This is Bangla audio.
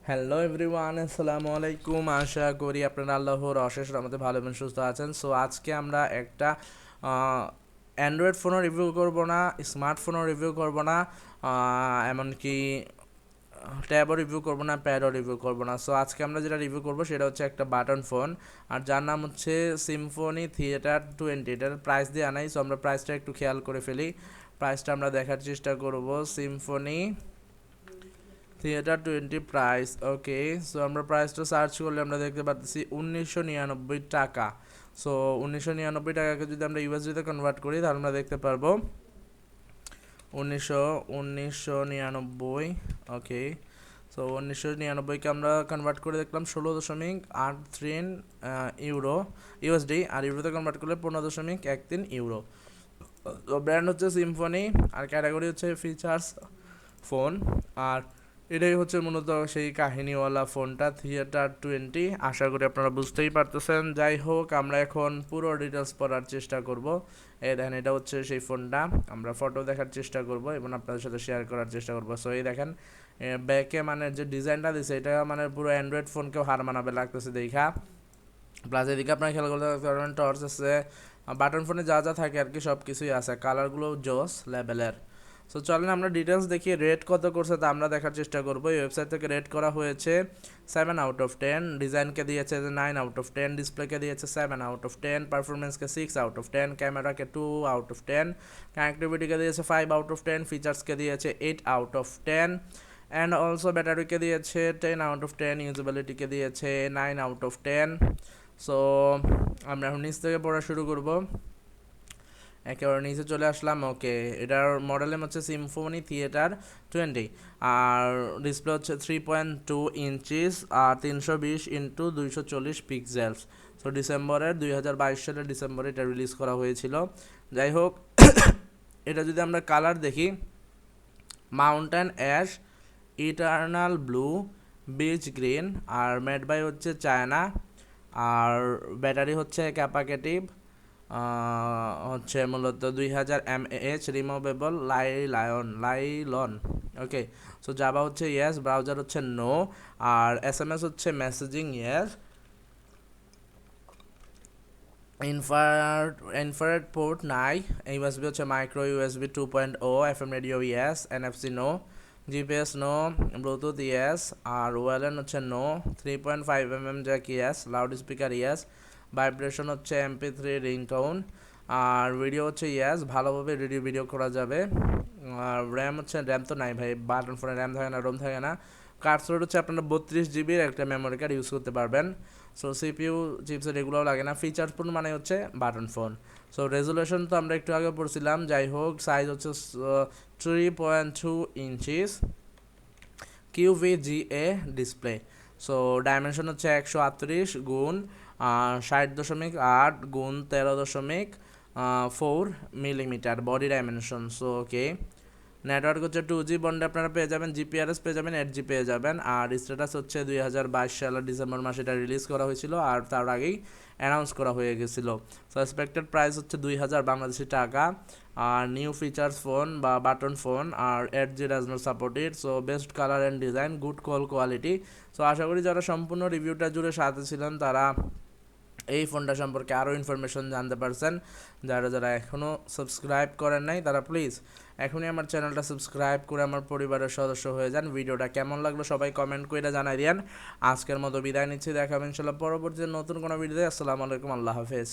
হ্যালো এভরিওয়ান, আসসালামু আলাইকুম। আশা করি আপনারা আল্লাহর অশেষ রহমতে ভালো এবং সুস্থ আছেন। সো আজকে আমরা একটা অ্যান্ড্রয়েড ফোনও রিভিউ করব না, স্মার্টফোনও রিভিউ করব না, এমনকি ট্যাবও রিভিউ করব না, প্যাডও রিভিউ করব না। সো আজকে আমরা যেটা রিভিউ করব সেটা হচ্ছে একটা বাটন ফোন, আর যার নাম হচ্ছে সিম্ফনি থিয়েটার 20। এটার প্রাইস দিয়ে আনাই, সো আমরা প্রাইসটা একটু খেয়াল করে ফেলি। প্রাইসটা আমরা দেখার চেষ্টা করব। Symphony theatre 20 price. Okay, so আমরা প্রাইসটা সার্চ করলে আমরা দেখতে পাচ্ছি 1999 টাকা। সো 1999 টাকাকে যদি আমরা ইউএসডিতে কনভার্ট করি তাহলে আমরা দেখতে পারবো উনিশশো নিরানব্বই। ওকে, সো 1999কে আমরা কনভার্ট করে দেখলাম 16.83 ইউরো ইউএসডি, আর ইউরোতে কনভার্ট করলে 15.13 ইউরো। তো ব্র্যান্ড হচ্ছে সিম্ফনি, আর ক্যাটাগরি হচ্ছে ফিচার্স ফোন। আর এটাই হচ্ছে মূলত সেই কাহিনীওয়ালা ফোনটা থিয়েটার 20। আশা করি আপনারা বুঝতেই পারতেছেন। যাই হোক, আমরা এখন পুরো ডিটেলস পড়ার চেষ্টা করব। এই দেখেন, এটা হচ্ছে সেই ফোনটা। আমরা ফটো দেখার চেষ্টা করব এবং আপনাদের সাথে শেয়ার করার চেষ্টা করব। সো এই দেখেন, ব্যাকে মানে যে ডিজাইনটা দিছে এটা মানে পুরো অ্যান্ড্রয়েড ফোনকেও হার মানাবে লাগতেছে দেখা। প্লাস এদিকে আপনার খেয়াল করতে পারবেন টর্চ আছে, বাটন ফোনে যা যা থাকে আর কি সব কিছুই আছে। কালারগুলো জোস লেভেলের। সো চলেন আমরা ডিটেলস দেখি রেট কত করছে তা আমরা দেখার চেষ্টা করবো। এই ওয়েবসাইট থেকে রেট করা হয়েছে 7/10, ডিজাইনকে দিয়েছে 9/10, ডিসপ্লেকে দিয়েছে 7/10, পারফরমেন্সকে 6/10, ক্যামেরাকে 2/10, কানেক্টিভিটিকে দিয়েছে 5/10, ফিচার্সকে দিয়েছে 8/10, অ্যান্ড অলসো ব্যাটারিকে দিয়েছে 10/10, ইউজেবিলিটিকে দিয়েছে 9/10। সো আমরা এখন নিচ থেকে পড়া শুরু করব। একেবারে নিচে চলে আসলাম। ওকে, এটার মডেল নেম হচ্ছে সিম্ফনি থিয়েটার 20, আর ডিসপ্লে হচ্ছে 3.2 ইঞ্চিস আর 320x240 পিক্সেলস। সো 2022 সালের ডিসেম্বরে এটা রিলিজ করা হয়েছিল। যাই হোক, এটা যদি আমরা কালার দেখি, mountain ash, eternal blue, beach green, আর মেড বাই হচ্ছে চায়না, আর ব্যাটারি হচ্ছে ক্যাপাকেটিভ, হচ্ছে মূলত 2000 mAh, removable Li-ion. Okay, so Java হচ্ছে ইয়েস, ব্রাউজার হচ্ছে নো, আর এসএমএস হচ্ছে মেসেজিং ইয়েস, ইনফ্রারেড পোর্ট নাই, ইউএসবি হচ্ছে micro USB 2.0, FM radio yes, NFC no, GPS no, Bluetooth yes, আর ওয়েলএন হচ্ছে no, 3.5 mm jack yes, loud speaker yes, vibration হচ্ছে MP3 রিংটোন, আর ভিডিও হচ্ছে ইয়েস, ভালোভাবে ভিডিও করা যাবে। আর র্যাম হচ্ছে, র্যাম তো নাই ভাই, বাটন ফোনে র্যাম থাকে না, রোম থাকে না। কার্ড স্লট হচ্ছে আপনারা 32 জিবির একটা মেমোরি কার্ড ইউজ করতে পারবেন। সো সিপিইউ চিপসেট এগুলোও লাগে না। ফিচার ফোন মানে হচ্ছে বাটন ফোন। সো রেজুলেশন তো আমরা একটু আগে পড়ছিলাম। যাই হোক, সাইজ হচ্ছে 3.2 inches, QVGA display. So dimension হচ্ছে 138x13.4 millimetre body dimension. So okay, network হচ্ছে 2G বন্ডে আপনারা পেয়ে যাবেন, জিপিআরএস পেয়ে যাবেন, 8G পেয়ে যাবেন। আর স্ট্যাটাস হচ্ছে 2022 সালের ডিসেম্বর মাসে এটা রিলিজ করা হয়েছিল, আর তার আগেই অ্যানাউন্স করা হয়ে গেছিলো। সো এক্সপেক্টেড প্রাইস হচ্ছে 2000 বাংলাদেশি টাকা। আর নিউ ফিচার্স ফোন বা বাটন ফোন, আর 8G does not supported. So best colour and design, good call quality. So আশা করি যারা সম্পূর্ণ রিভিউটা জুড়ে সাথে ছিলেন তারা এই ফোনটা সম্পর্কে আরও ইনফরমেশন জানতে পারছেন। যারা যারা এখনও সাবস্ক্রাইব করেন নাই তারা প্লিজ এখনই আমার চ্যানেলটা সাবস্ক্রাইব করে আমার পরিবারের সদস্য হয়ে যান। ভিডিওটা কেমন লাগলো সবাই কমেন্ট করে জানাই দিন। আজকের মতো বিদায় নিচ্ছি, দেখাবেন ইনশাল্লাহ পরবর্তীতে নতুন কোনো ভিডিওতে। আসসালামু আলাইকুম, আল্লাহ হাফেজ।